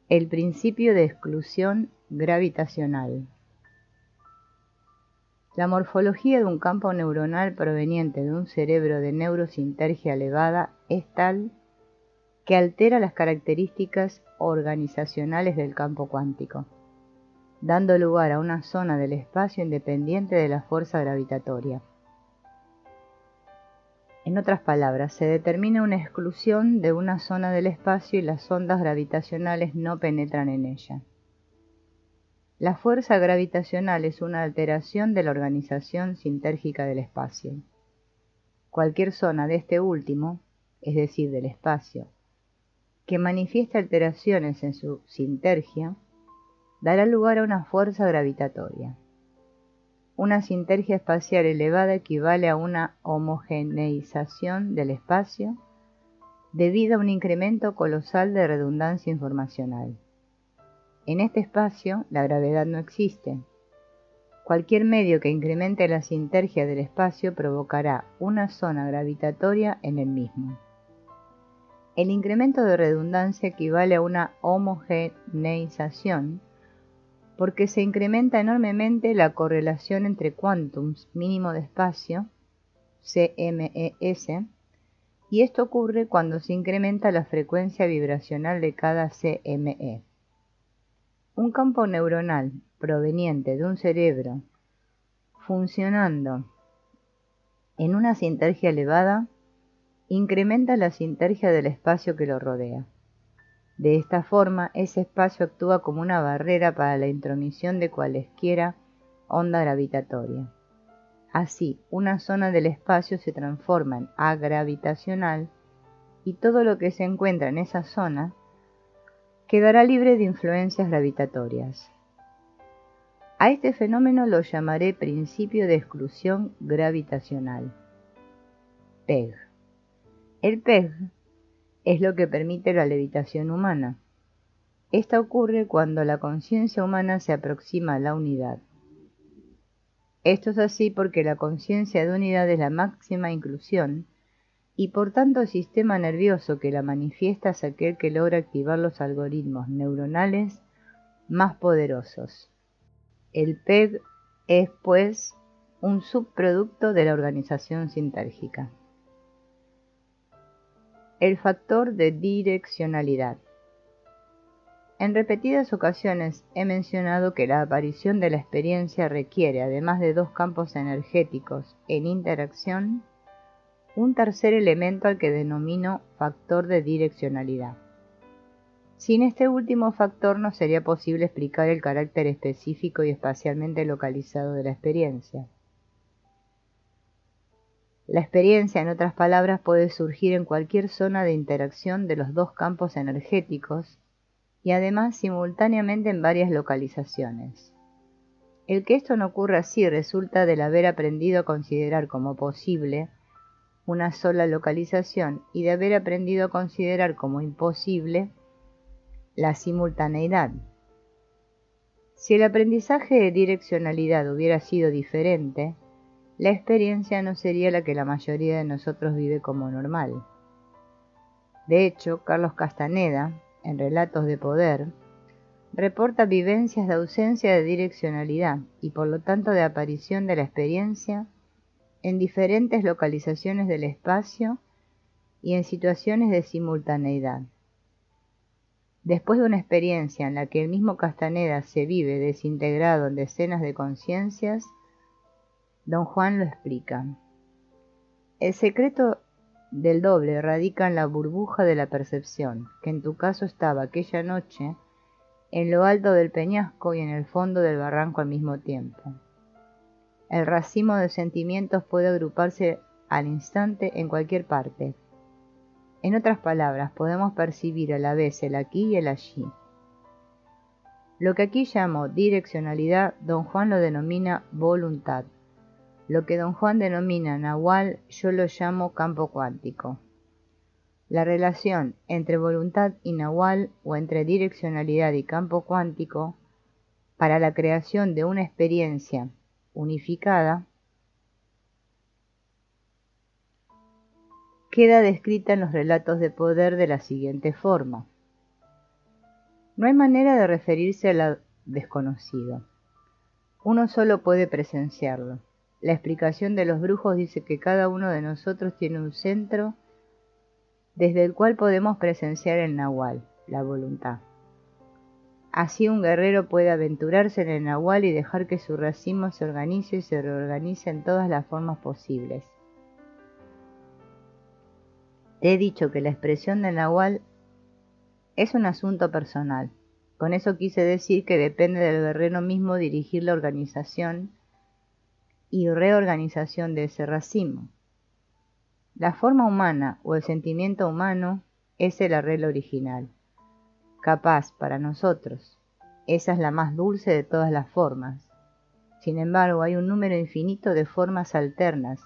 El principio de exclusión gravitacional. La morfología de un campo neuronal proveniente de un cerebro de neurosintergia elevada es tal que altera las características organizacionales del campo cuántico, dando lugar a una zona del espacio independiente de la fuerza gravitatoria. En otras palabras, se determina una exclusión de una zona del espacio y las ondas gravitacionales no penetran en ella. La fuerza gravitacional es una alteración de la organización sintérgica del espacio. Cualquier zona de este último, es decir, del espacio, que manifieste alteraciones en su sintergia, dará lugar a una fuerza gravitatoria. Una sintergia espacial elevada equivale a una homogeneización del espacio debido a un incremento colosal de redundancia informacional. En este espacio, la gravedad no existe. Cualquier medio que incremente la sintergia del espacio provocará una zona gravitatoria en el mismo. El incremento de redundancia equivale a una homogeneización porque se incrementa enormemente la correlación entre quantums mínimo de espacio, CMES, y esto ocurre cuando se incrementa la frecuencia vibracional de cada CME. Un campo neuronal proveniente de un cerebro funcionando en una sintergia elevada incrementa la sintergia del espacio que lo rodea. De esta forma, ese espacio actúa como una barrera para la intromisión de cualesquiera onda gravitatoria. Así, una zona del espacio se transforma en agravitacional y todo lo que se encuentra en esa zona quedará libre de influencias gravitatorias. A este fenómeno lo llamaré principio de exclusión gravitacional, PEG. El PEG es lo que permite la levitación humana. Esta ocurre cuando la conciencia humana se aproxima a la unidad. Esto es así porque la conciencia de unidad es la máxima inclusión y por tanto el sistema nervioso que la manifiesta es aquel que logra activar los algoritmos neuronales más poderosos. El PEG es, pues, un subproducto de la organización sintérgica. El factor de direccionalidad. En repetidas ocasiones he mencionado que la aparición de la experiencia requiere, además de dos campos energéticos en interacción, un tercer elemento al que denomino factor de direccionalidad. Sin este último factor no sería posible explicar el carácter específico y espacialmente localizado de la experiencia. La experiencia, en otras palabras, puede surgir en cualquier zona de interacción de los dos campos energéticos y además simultáneamente en varias localizaciones. El que esto no ocurra así resulta del haber aprendido a considerar como posible una sola localización y de haber aprendido a considerar como imposible la simultaneidad. Si el aprendizaje de direccionalidad hubiera sido diferente, la experiencia no sería la que la mayoría de nosotros vive como normal. De hecho, Carlos Castaneda, en Relatos de Poder, reporta vivencias de ausencia de direccionalidad y por lo tanto de aparición de la experiencia en diferentes localizaciones del espacio y en situaciones de simultaneidad. Después de una experiencia en la que el mismo Castaneda se vive desintegrado en decenas de conciencias, Don Juan lo explica. El secreto del doble radica en la burbuja de la percepción, que en tu caso estaba aquella noche en lo alto del peñasco y en el fondo del barranco al mismo tiempo. El racimo de sentimientos puede agruparse al instante en cualquier parte. En otras palabras, podemos percibir a la vez el aquí y el allí. Lo que aquí llamo direccionalidad, Don Juan lo denomina voluntad. Lo que Don Juan denomina nahual, yo lo llamo campo cuántico. La relación entre voluntad y nahual o entre direccionalidad y campo cuántico para la creación de una experiencia unificada queda descrita en los relatos de poder de la siguiente forma. No hay manera de referirse a lo desconocido. Uno solo puede presenciarlo. La explicación de los brujos dice que cada uno de nosotros tiene un centro desde el cual podemos presenciar el Nahual, la voluntad. Así un guerrero puede aventurarse en el Nahual y dejar que su racimo se organice y se reorganice en todas las formas posibles. Te he dicho que la expresión del Nahual es un asunto personal. Con eso quise decir que depende del guerrero mismo dirigir la organización y reorganización de ese racimo. La forma humana o el sentimiento humano es el arreglo original, capaz para nosotros. Esa es la más dulce de todas las formas. Sin embargo, hay un número infinito de formas alternas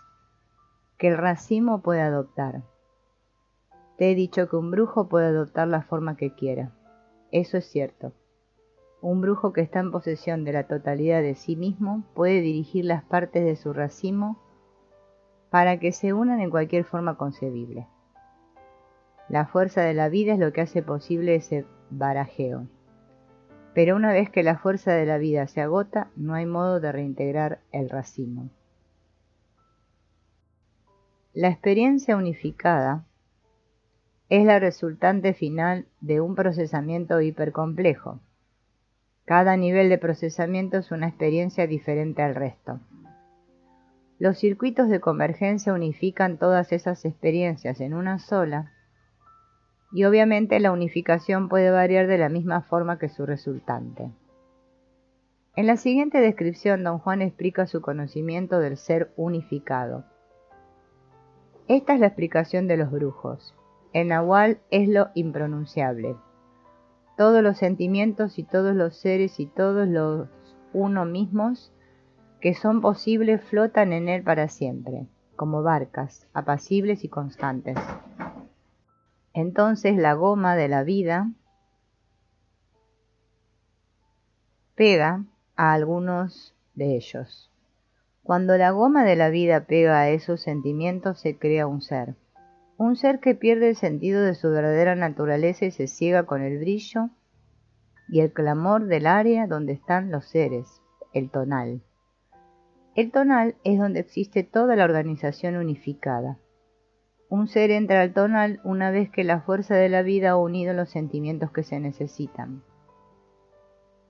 que el racimo puede adoptar. Te he dicho que un brujo puede adoptar la forma que quiera. Eso es cierto. Un brujo que está en posesión de la totalidad de sí mismo puede dirigir las partes de su racimo para que se unan en cualquier forma concebible. La fuerza de la vida es lo que hace posible ese barajeo. Pero una vez que la fuerza de la vida se agota, no hay modo de reintegrar el racimo. La experiencia unificada es la resultante final de un procesamiento hipercomplejo. Cada nivel de procesamiento es una experiencia diferente al resto. Los circuitos de convergencia unifican todas esas experiencias en una sola, y obviamente la unificación puede variar de la misma forma que su resultante. En la siguiente descripción, don Juan explica su conocimiento del ser unificado. Esta es la explicación de los brujos. El Nahual es lo impronunciable. Todos los sentimientos y todos los seres y todos los uno mismos que son posibles flotan en él para siempre, como barcas, apacibles y constantes. Entonces la goma de la vida pega a algunos de ellos. Cuando la goma de la vida pega a esos sentimientos se crea un ser que pierde el sentido de su verdadera naturaleza y se ciega con el brillo y el clamor del área donde están los seres, el tonal. El tonal es donde existe toda la organización unificada. Un ser entra al tonal una vez que la fuerza de la vida ha unido los sentimientos que se necesitan.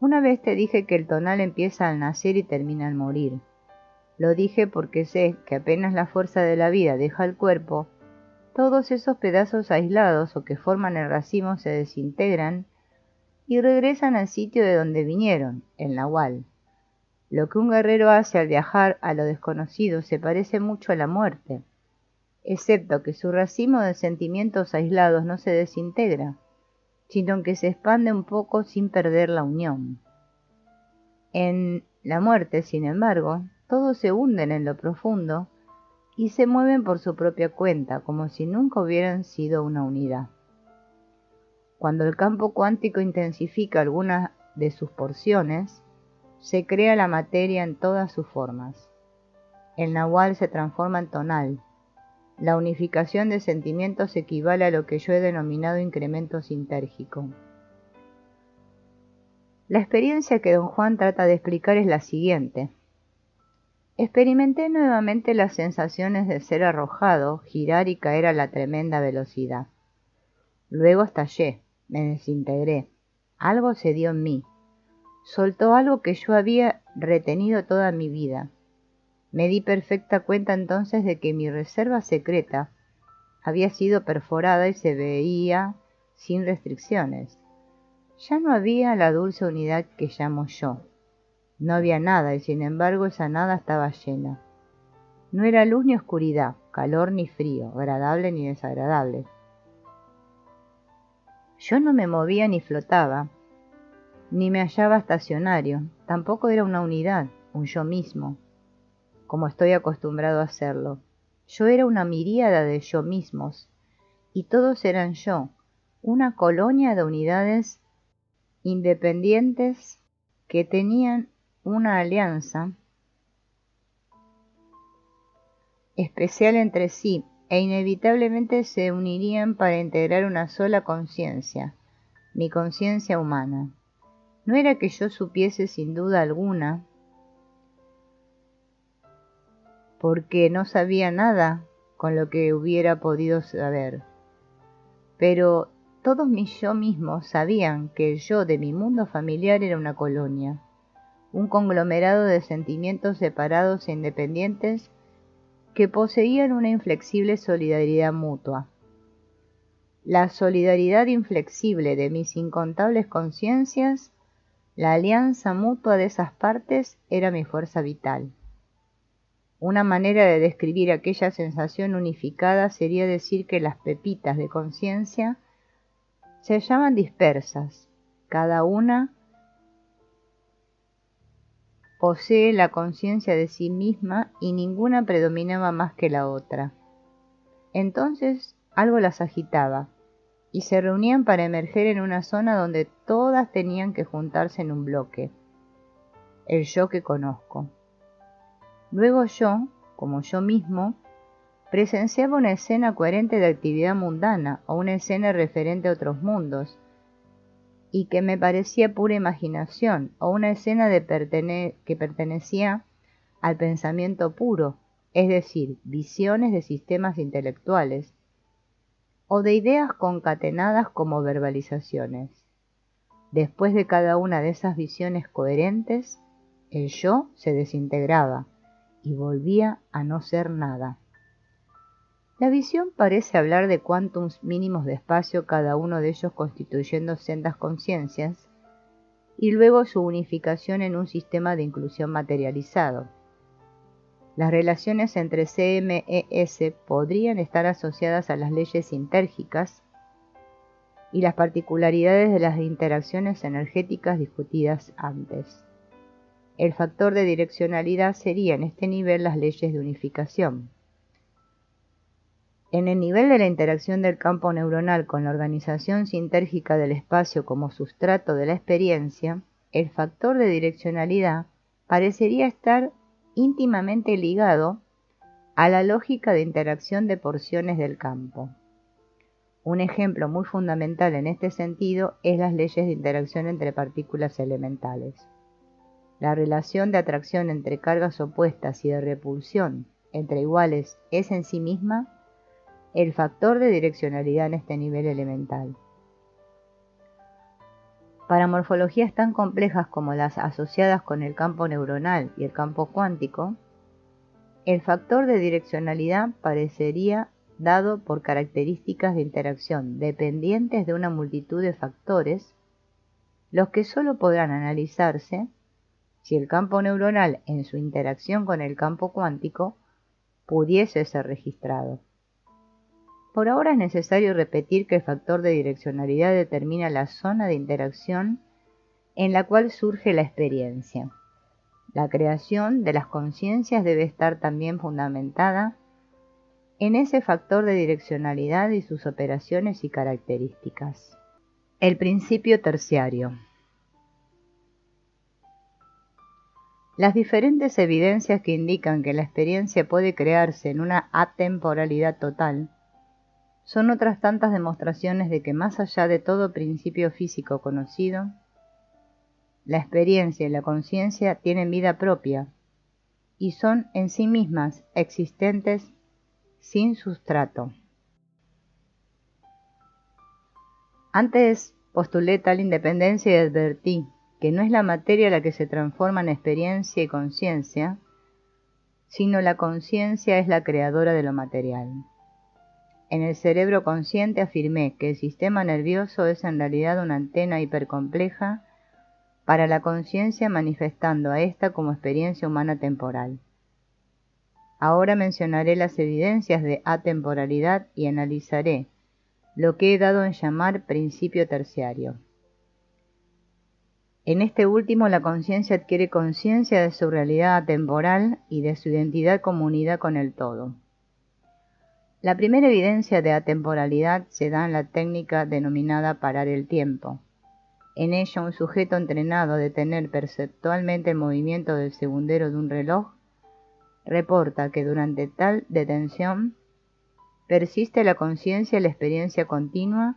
Una vez te dije que el tonal empieza al nacer y termina al morir. Lo dije porque sé que apenas la fuerza de la vida deja el cuerpo, todos esos pedazos aislados o que forman el racimo se desintegran y regresan al sitio de donde vinieron, el Nahual. Lo que un guerrero hace al viajar a lo desconocido se parece mucho a la muerte, excepto que su racimo de sentimientos aislados no se desintegra, sino que se expande un poco sin perder la unión. En la muerte, sin embargo, todos se hunden en lo profundo y se mueven por su propia cuenta, como si nunca hubieran sido una unidad. Cuando el campo cuántico intensifica alguna de sus porciones, se crea la materia en todas sus formas. El Nahual se transforma en tonal. La unificación de sentimientos equivale a lo que yo he denominado incremento sintérgico. La experiencia que don Juan trata de explicar es la siguiente. Experimenté nuevamente las sensaciones de ser arrojado, girar y caer a la tremenda velocidad. Luego estallé, me desintegré. Algo se dio en mí. Soltó algo que yo había retenido toda mi vida. Me di perfecta cuenta entonces de que mi reserva secreta había sido perforada y se veía sin restricciones. Ya no había la dulce unidad que llamo yo. No había nada y sin embargo esa nada estaba llena. No era luz ni oscuridad, calor ni frío, agradable ni desagradable. Yo no me movía ni flotaba, ni me hallaba estacionario, tampoco era una unidad, un yo mismo, como estoy acostumbrado a hacerlo. Yo era una miríada de yo mismos, y todos eran yo, una colonia de unidades independientes que tenían una alianza especial entre sí e inevitablemente se unirían para integrar una sola conciencia, mi conciencia humana. No era que yo supiese sin duda alguna, porque no sabía nada con lo que hubiera podido saber, pero todos mis yo mismos sabían que el yo de mi mundo familiar era una colonia, un conglomerado de sentimientos separados e independientes que poseían una inflexible solidaridad mutua. La solidaridad inflexible de mis incontables conciencias, la alianza mutua de esas partes, era mi fuerza vital. Una manera de describir aquella sensación unificada sería decir que las pepitas de conciencia se hallaban dispersas, cada una posee la conciencia de sí misma y ninguna predominaba más que la otra. Entonces algo las agitaba, y se reunían para emerger en una zona donde todas tenían que juntarse en un bloque, el yo que conozco. Luego yo, como yo mismo, presenciaba una escena coherente de actividad mundana o una escena referente a otros mundos, y que me parecía pura imaginación, o una escena que pertenecía al pensamiento puro, es decir, visiones de sistemas intelectuales, o de ideas concatenadas como verbalizaciones. Después de cada una de esas visiones coherentes, el yo se desintegraba y volvía a no ser nada. La visión parece hablar de cuántums mínimos de espacio, cada uno de ellos constituyendo sendas conciencias, y luego su unificación en un sistema de inclusión materializado. Las relaciones entre CMES podrían estar asociadas a las leyes sintérgicas y las particularidades de las interacciones energéticas discutidas antes. El factor de direccionalidad sería en este nivel las leyes de unificación. En el nivel de la interacción del campo neuronal con la organización sintérgica del espacio como sustrato de la experiencia, el factor de direccionalidad parecería estar íntimamente ligado a la lógica de interacción de porciones del campo. Un ejemplo muy fundamental en este sentido es las leyes de interacción entre partículas elementales. La relación de atracción entre cargas opuestas y de repulsión entre iguales es en sí misma el factor de direccionalidad en este nivel elemental. Para morfologías tan complejas como las asociadas con el campo neuronal y el campo cuántico, el factor de direccionalidad parecería dado por características de interacción dependientes de una multitud de factores, los que solo podrán analizarse si el campo neuronal en su interacción con el campo cuántico pudiese ser registrado. Por ahora es necesario repetir que el factor de direccionalidad determina la zona de interacción en la cual surge la experiencia. La creación de las conciencias debe estar también fundamentada en ese factor de direccionalidad y sus operaciones y características. El principio terciario. Las diferentes evidencias que indican que la experiencia puede crearse en una atemporalidad total son otras tantas demostraciones de que más allá de todo principio físico conocido, la experiencia y la conciencia tienen vida propia y son en sí mismas existentes sin sustrato. Antes postulé tal independencia y advertí que no es la materia la que se transforma en experiencia y conciencia, sino la conciencia es la creadora de lo material. En el cerebro consciente afirmé que el sistema nervioso es en realidad una antena hipercompleja para la conciencia, manifestando a ésta como experiencia humana temporal. Ahora mencionaré las evidencias de atemporalidad y analizaré lo que he dado en llamar principio terciario. En este último, la conciencia adquiere conciencia de su realidad atemporal y de su identidad como unidad con el todo. La primera evidencia de atemporalidad se da en la técnica denominada parar el tiempo. En ella, un sujeto entrenado a detener perceptualmente el movimiento del segundero de un reloj reporta que durante tal detención persiste la conciencia y la experiencia continua,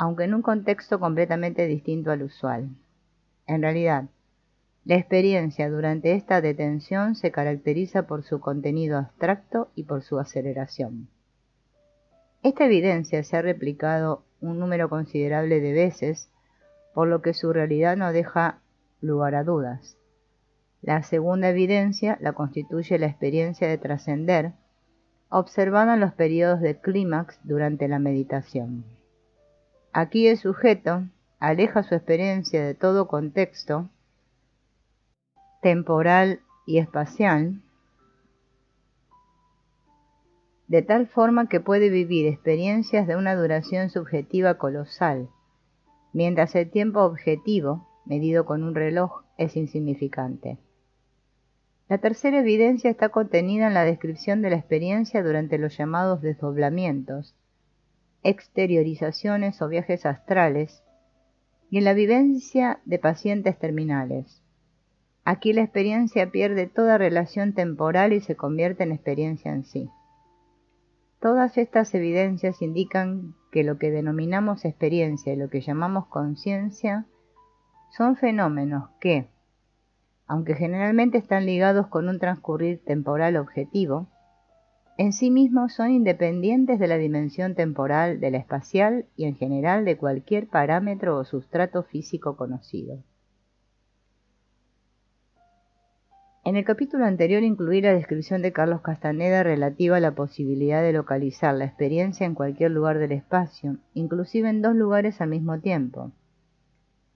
aunque en un contexto completamente distinto al usual. En realidad, la experiencia durante esta detención se caracteriza por su contenido abstracto y por su aceleración. Esta evidencia se ha replicado un número considerable de veces, por lo que su realidad no deja lugar a dudas. La segunda evidencia la constituye la experiencia de trascender, observada en los periodos de clímax durante la meditación. Aquí el sujeto aleja su experiencia de todo contexto temporal y espacial, de tal forma que puede vivir experiencias de una duración subjetiva colosal, mientras el tiempo objetivo, medido con un reloj, es insignificante. La tercera evidencia está contenida en la descripción de la experiencia durante los llamados desdoblamientos, exteriorizaciones o viajes astrales, y en la vivencia de pacientes terminales. Aquí la experiencia pierde toda relación temporal y se convierte en experiencia en sí. Todas estas evidencias indican que lo que denominamos experiencia y lo que llamamos conciencia son fenómenos que, aunque generalmente están ligados con un transcurrir temporal objetivo, en sí mismos son independientes de la dimensión temporal, de la espacial y en general de cualquier parámetro o sustrato físico conocido. En el capítulo anterior incluí la descripción de Carlos Castaneda relativa a la posibilidad de localizar la experiencia en cualquier lugar del espacio, inclusive en dos lugares al mismo tiempo.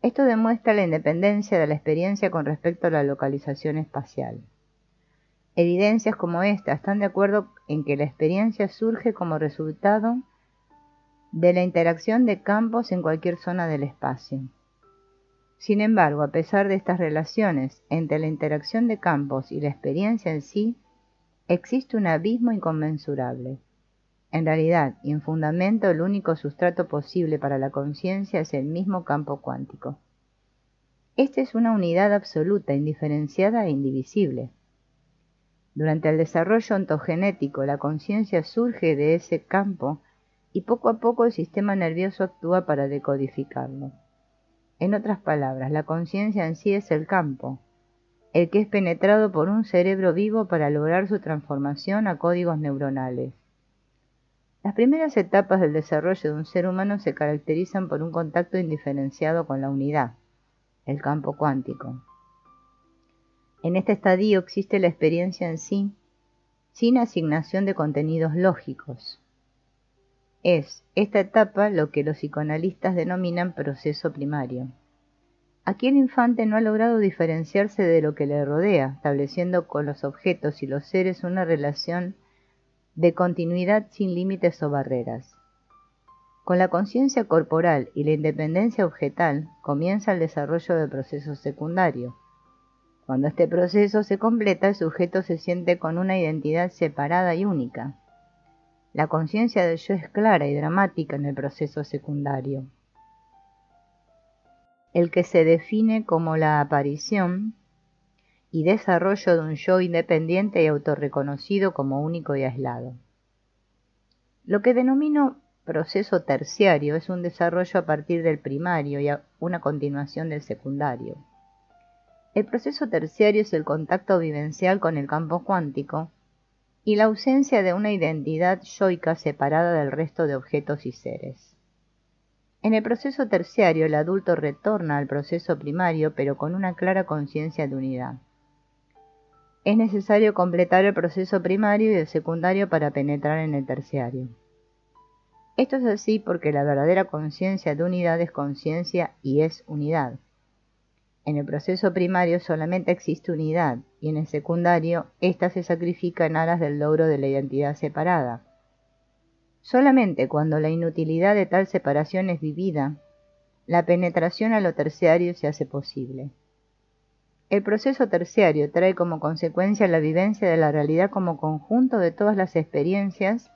Esto demuestra la independencia de la experiencia con respecto a la localización espacial. Evidencias como esta están de acuerdo en que la experiencia surge como resultado de la interacción de campos en cualquier zona del espacio. Sin embargo, a pesar de estas relaciones entre la interacción de campos y la experiencia en sí, existe un abismo inconmensurable. En realidad, y en fundamento, el único sustrato posible para la conciencia es el mismo campo cuántico. Esta es una unidad absoluta, indiferenciada e indivisible. Durante el desarrollo ontogenético, la conciencia surge de ese campo y poco a poco el sistema nervioso actúa para decodificarlo. En otras palabras, la conciencia en sí es el campo, el que es penetrado por un cerebro vivo para lograr su transformación a códigos neuronales. Las primeras etapas del desarrollo de un ser humano se caracterizan por un contacto indiferenciado con la unidad, el campo cuántico. En este estadio existe la experiencia en sí, sin asignación de contenidos lógicos. Es esta etapa lo que los psicoanalistas denominan proceso primario. Aquí el infante no ha logrado diferenciarse de lo que le rodea, estableciendo con los objetos y los seres una relación de continuidad sin límites o barreras. Con la conciencia corporal y la independencia objetal comienza el desarrollo del proceso secundario. Cuando este proceso se completa, el sujeto se siente con una identidad separada y única. La conciencia del yo es clara y dramática en el proceso secundario, el que se define como la aparición y desarrollo de un yo independiente y autorreconocido como único y aislado. Lo que denomino proceso terciario es un desarrollo a partir del primario y una continuación del secundario. El proceso terciario es el contacto vivencial con el campo cuántico y la ausencia de una identidad yoica separada del resto de objetos y seres. En el proceso terciario, el adulto retorna al proceso primario, pero con una clara conciencia de unidad. Es necesario completar el proceso primario y el secundario para penetrar en el terciario. Esto es así porque la verdadera conciencia de unidad es conciencia y es unidad. En el proceso primario solamente existe unidad, y en el secundario, ésta se sacrifica en aras del logro de la identidad separada. Solamente cuando la inutilidad de tal separación es vivida, la penetración a lo terciario se hace posible. El proceso terciario trae como consecuencia la vivencia de la realidad como conjunto de todas las experiencias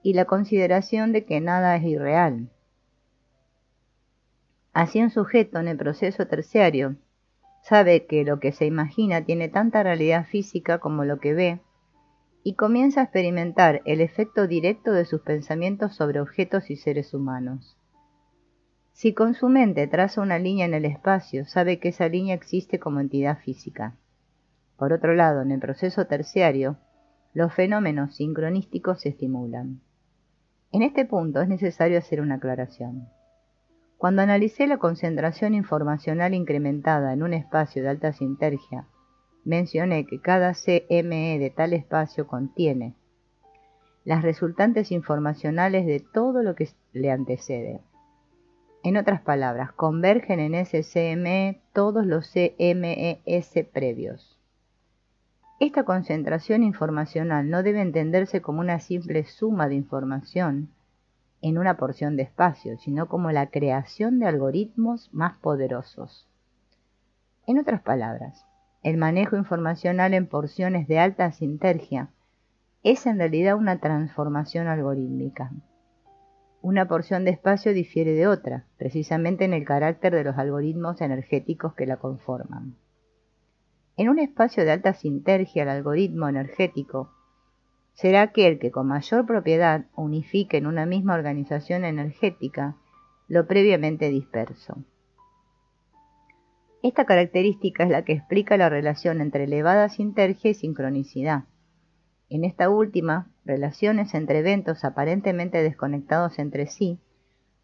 y la consideración de que nada es irreal. Así un sujeto en el proceso terciario sabe que lo que se imagina tiene tanta realidad física como lo que ve y comienza a experimentar el efecto directo de sus pensamientos sobre objetos y seres humanos. Si con su mente traza una línea en el espacio, sabe que esa línea existe como entidad física. Por otro lado, en el proceso terciario, los fenómenos sincronísticos se estimulan. En este punto es necesario hacer una aclaración. Cuando analicé la concentración informacional incrementada en un espacio de alta sinergia, mencioné que cada CME de tal espacio contiene las resultantes informacionales de todo lo que le antecede. En otras palabras, convergen en ese CME todos los CMES previos. Esta concentración informacional no debe entenderse como una simple suma de información en una porción de espacio, sino como la creación de algoritmos más poderosos. En otras palabras, el manejo informacional en porciones de alta sinergia es en realidad una transformación algorítmica. Una porción de espacio difiere de otra, precisamente en el carácter de los algoritmos energéticos que la conforman. En un espacio de alta sinergia, el algoritmo energético será aquel que con mayor propiedad unifique en una misma organización energética lo previamente disperso. Esta característica es la que explica la relación entre elevada sinergia y sincronicidad. En esta última, relaciones entre eventos aparentemente desconectados entre sí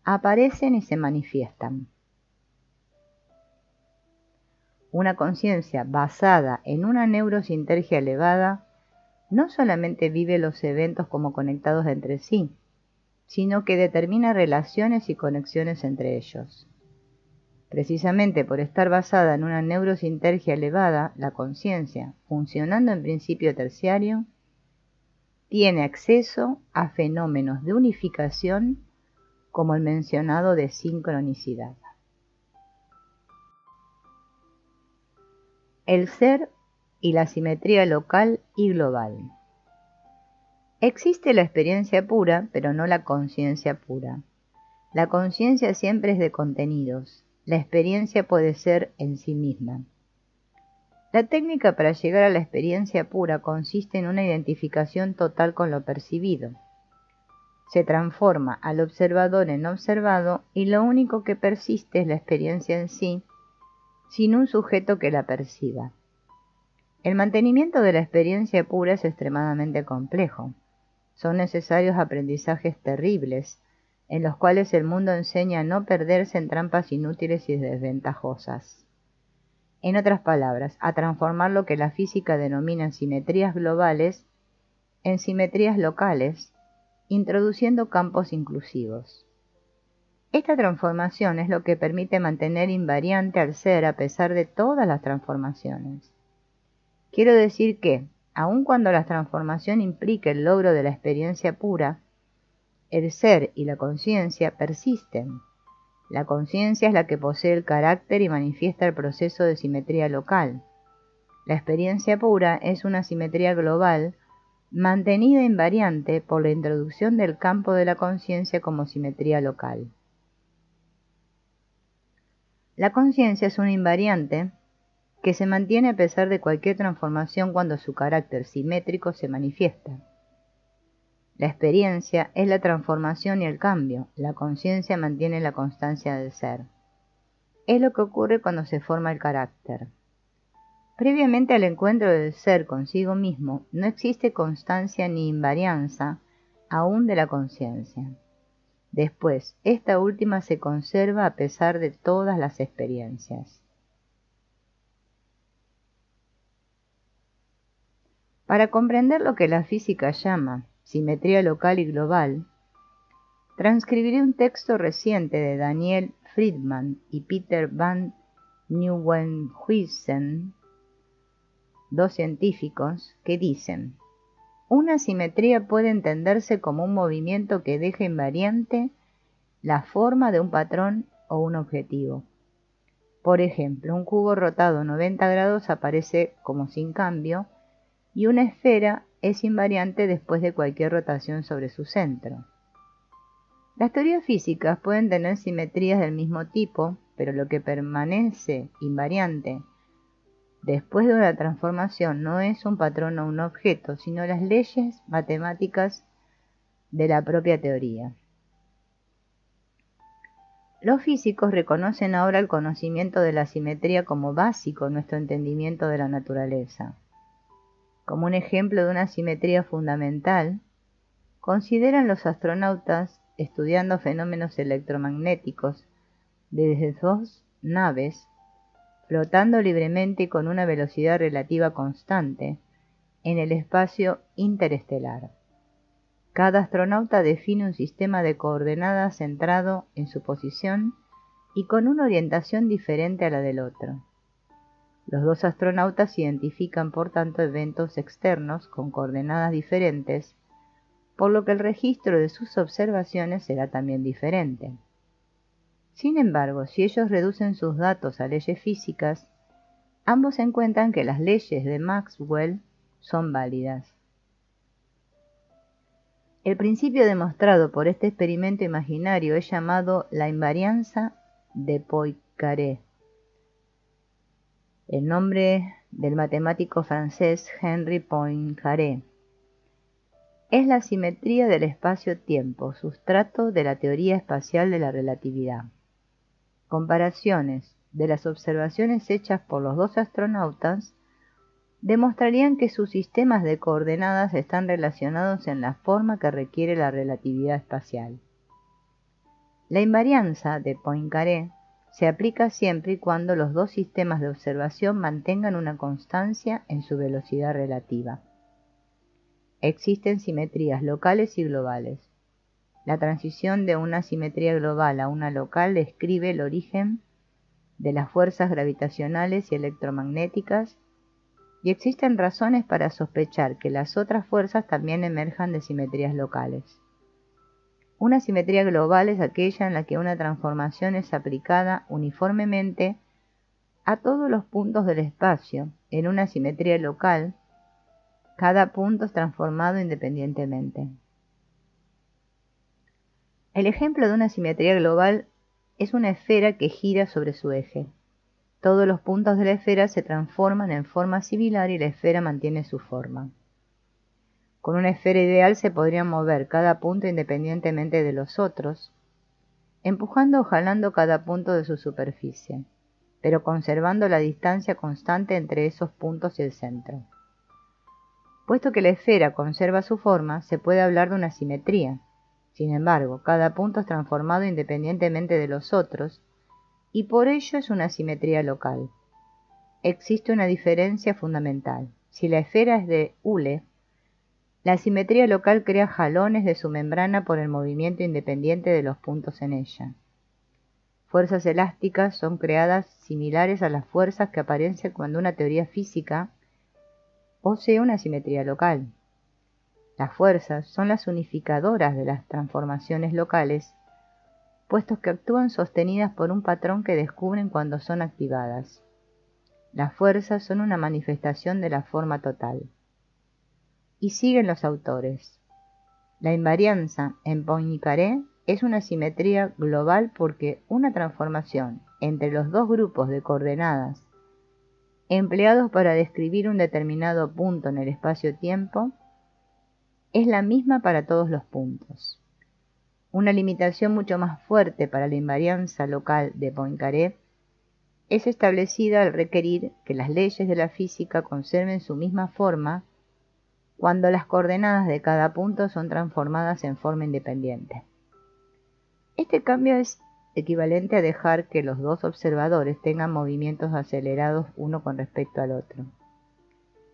aparecen y se manifiestan. Una conciencia basada en una neurosinergia elevada no solamente vive los eventos como conectados entre sí, sino que determina relaciones y conexiones entre ellos. Precisamente por estar basada en una neurosinergia elevada, la conciencia, funcionando en principio terciario, tiene acceso a fenómenos de unificación como el mencionado de sincronicidad. El ser y la simetría local y global. Existe la experiencia pura, pero no la conciencia pura. La conciencia siempre es de contenidos. La experiencia puede ser en sí misma. La técnica para llegar a la experiencia pura consiste en una identificación total con lo percibido. Se transforma al observador en observado y lo único que persiste es la experiencia en sí, sin un sujeto que la perciba. El mantenimiento de la experiencia pura es extremadamente complejo. Son necesarios aprendizajes terribles, en los cuales el mundo enseña a no perderse en trampas inútiles y desventajosas. En otras palabras, a transformar lo que la física denomina simetrías globales en simetrías locales, introduciendo campos inclusivos. Esta transformación es lo que permite mantener invariante al ser a pesar de todas las transformaciones. Quiero decir que, aun cuando la transformación implique el logro de la experiencia pura, el ser y la conciencia persisten. La conciencia es la que posee el carácter y manifiesta el proceso de simetría local. La experiencia pura es una simetría global mantenida invariante por la introducción del campo de la conciencia como simetría local. La conciencia es un invariante que se mantiene a pesar de cualquier transformación cuando su carácter simétrico se manifiesta. La experiencia es la transformación y el cambio, la conciencia mantiene la constancia del ser. Es lo que ocurre cuando se forma el carácter. Previamente al encuentro del ser consigo mismo, no existe constancia ni invarianza aún de la conciencia. Después, esta última se conserva a pesar de todas las experiencias. Para comprender lo que la física llama simetría local y global, transcribiré un texto reciente de Daniel Friedman y Peter van Nieuwenhuizen, dos científicos, que dicen: una simetría puede entenderse como un movimiento que deja invariante la forma de un patrón o un objetivo. Por ejemplo, un cubo rotado 90 grados aparece como sin cambio y una esfera es invariante después de cualquier rotación sobre su centro. Las teorías físicas pueden tener simetrías del mismo tipo, pero lo que permanece invariante después de una transformación no es un patrón o un objeto, sino las leyes matemáticas de la propia teoría. Los físicos reconocen ahora el conocimiento de la simetría como básico en nuestro entendimiento de la naturaleza. Como un ejemplo de una simetría fundamental, consideran los astronautas estudiando fenómenos electromagnéticos desde dos naves flotando libremente y con una velocidad relativa constante en el espacio interestelar. Cada astronauta define un sistema de coordenadas centrado en su posición y con una orientación diferente a la del otro. Los dos astronautas identifican, por tanto, eventos externos con coordenadas diferentes, por lo que el registro de sus observaciones será también diferente. Sin embargo, si ellos reducen sus datos a leyes físicas, ambos encuentran que las leyes de Maxwell son válidas. El principio demostrado por este experimento imaginario es llamado la invarianza de Poincaré. El nombre del matemático francés Henri Poincaré. Es la simetría del espacio-tiempo, sustrato de la teoría espacial de la relatividad. Comparaciones de las observaciones hechas por los dos astronautas demostrarían que sus sistemas de coordenadas están relacionados en la forma que requiere la relatividad espacial. La invarianza de Poincaré se aplica siempre y cuando los dos sistemas de observación mantengan una constancia en su velocidad relativa. Existen simetrías locales y globales. La transición de una simetría global a una local describe el origen de las fuerzas gravitacionales y electromagnéticas, y existen razones para sospechar que las otras fuerzas también emerjan de simetrías locales. Una simetría global es aquella en la que una transformación es aplicada uniformemente a todos los puntos del espacio. En una simetría local, cada punto es transformado independientemente. El ejemplo de una simetría global es una esfera que gira sobre su eje. Todos los puntos de la esfera se transforman en forma similar y la esfera mantiene su forma. Con una esfera ideal se podría mover cada punto independientemente de los otros, empujando o jalando cada punto de su superficie, pero conservando la distancia constante entre esos puntos y el centro. Puesto que la esfera conserva su forma, se puede hablar de una simetría. Sin embargo, cada punto es transformado independientemente de los otros, y por ello es una simetría local. Existe una diferencia fundamental. Si la esfera es de hule, la simetría local crea jalones de su membrana por el movimiento independiente de los puntos en ella. Fuerzas elásticas son creadas similares a las fuerzas que aparecen cuando una teoría física posee una simetría local. Las fuerzas son las unificadoras de las transformaciones locales, puesto que actúan sostenidas por un patrón que descubren cuando son activadas. Las fuerzas son una manifestación de la forma total. Y siguen los autores. La invarianza en Poincaré es una simetría global porque una transformación entre los dos grupos de coordenadas empleados para describir un determinado punto en el espacio-tiempo es la misma para todos los puntos. Una limitación mucho más fuerte para la invarianza local de Poincaré es establecida al requerir que las leyes de la física conserven su misma forma cuando las coordenadas de cada punto son transformadas en forma independiente. Este cambio es equivalente a dejar que los dos observadores tengan movimientos acelerados uno con respecto al otro.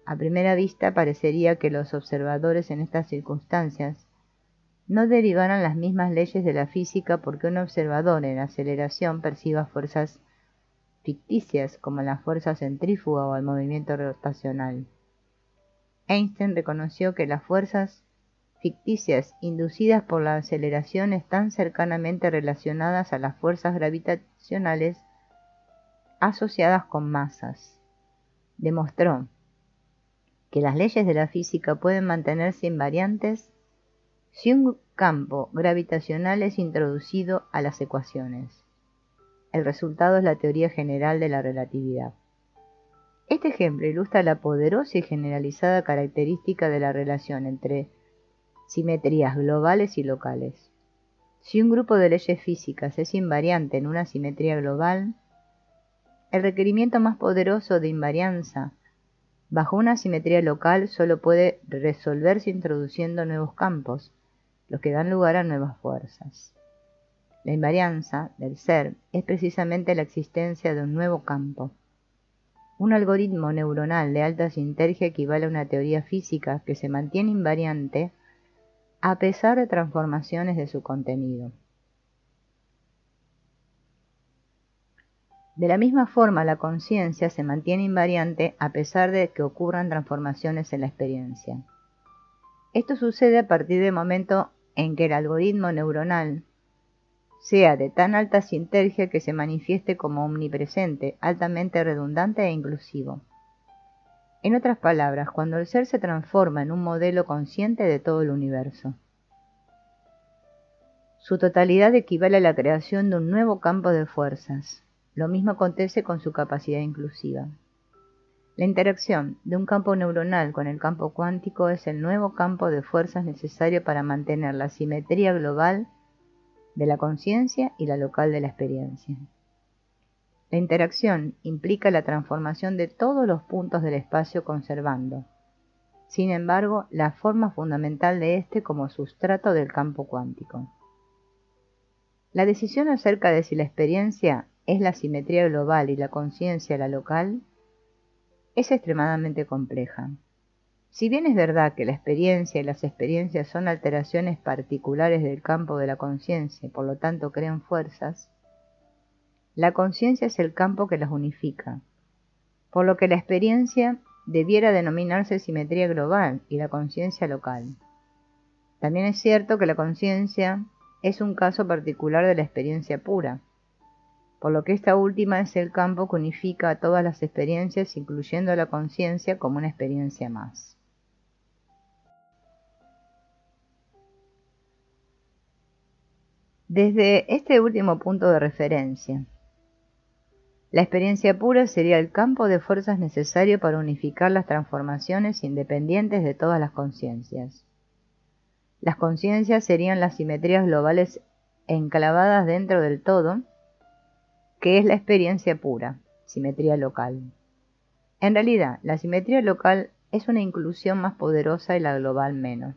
A primera vista parecería que los observadores en estas circunstancias no derivaran las mismas leyes de la física porque un observador en aceleración perciba fuerzas ficticias como la fuerza centrífuga o el movimiento rotacional. Einstein reconoció que las fuerzas ficticias inducidas por la aceleración están cercanamente relacionadas a las fuerzas gravitacionales asociadas con masas. Demostró que las leyes de la física pueden mantenerse invariantes si un campo gravitacional es introducido a las ecuaciones. El resultado es la teoría general de la relatividad. Este ejemplo ilustra la poderosa y generalizada característica de la relación entre simetrías globales y locales. Si un grupo de leyes físicas es invariante en una simetría global, el requerimiento más poderoso de invarianza bajo una simetría local solo puede resolverse introduciendo nuevos campos, los que dan lugar a nuevas fuerzas. La invarianza del ser es precisamente la existencia de un nuevo campo. Un algoritmo neuronal de alta sinergia equivale a una teoría física que se mantiene invariante a pesar de transformaciones de su contenido. De la misma forma, la conciencia se mantiene invariante a pesar de que ocurran transformaciones en la experiencia. Esto sucede a partir del momento en que el algoritmo neuronal sea de tan alta sinergia que se manifieste como omnipresente, altamente redundante e inclusivo. En otras palabras, cuando el ser se transforma en un modelo consciente de todo el universo. Su totalidad equivale a la creación de un nuevo campo de fuerzas. Lo mismo acontece con su capacidad inclusiva. La interacción de un campo neuronal con el campo cuántico es el nuevo campo de fuerzas necesario para mantener la simetría global de la conciencia y la local de la experiencia. La interacción implica la transformación de todos los puntos del espacio conservando, sin embargo, la forma fundamental de este como sustrato del campo cuántico. La decisión acerca de si la experiencia es la simetría global y la conciencia la local es extremadamente compleja. Si bien es verdad que la experiencia y las experiencias son alteraciones particulares del campo de la conciencia y por lo tanto crean fuerzas, la conciencia es el campo que las unifica, por lo que la experiencia debiera denominarse simetría global y la conciencia local. También es cierto que la conciencia es un caso particular de la experiencia pura, por lo que esta última es el campo que unifica a todas las experiencias, incluyendo la conciencia como una experiencia más. Desde este último punto de referencia, la experiencia pura sería el campo de fuerzas necesario para unificar las transformaciones independientes de todas las conciencias. Las conciencias serían las simetrías globales enclavadas dentro del todo, que es la experiencia pura, simetría local. En realidad, la simetría local es una inclusión más poderosa y la global menos.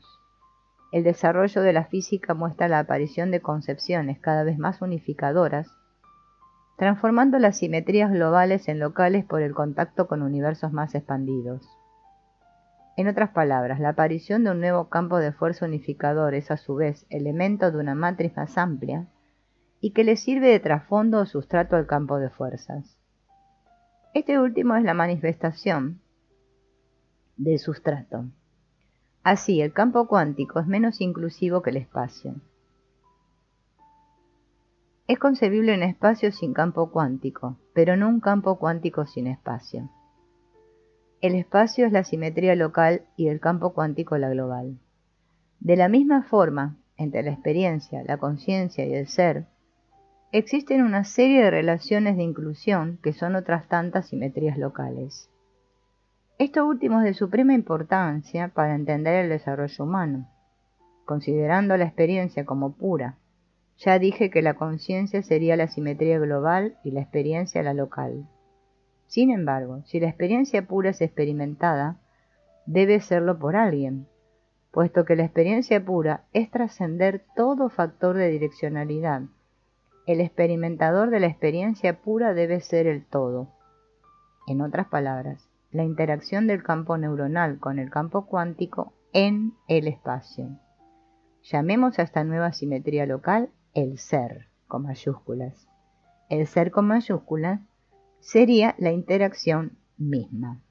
El desarrollo de la física muestra la aparición de concepciones cada vez más unificadoras, transformando las simetrías globales en locales por el contacto con universos más expandidos. En otras palabras, la aparición de un nuevo campo de fuerza unificador es a su vez elemento de una matriz más amplia y que le sirve de trasfondo o sustrato al campo de fuerzas. Este último es la manifestación del sustrato. Así, el campo cuántico es menos inclusivo que el espacio. Es concebible un espacio sin campo cuántico, pero no un campo cuántico sin espacio. El espacio es la simetría local y el campo cuántico la global. De la misma forma, entre la experiencia, la conciencia y el ser, existen una serie de relaciones de inclusión que son otras tantas simetrías locales. Esto último es de suprema importancia para entender el desarrollo humano. Considerando la experiencia como pura, ya dije que la conciencia sería la simetría global y la experiencia la local. Sin embargo, si la experiencia pura es experimentada, debe serlo por alguien, puesto que la experiencia pura es trascender todo factor de direccionalidad. El experimentador de la experiencia pura debe ser el todo. En otras palabras, la interacción del campo neuronal con el campo cuántico en el espacio. Llamemos a esta nueva simetría local el ser, con mayúsculas. El ser con mayúsculas sería la interacción misma.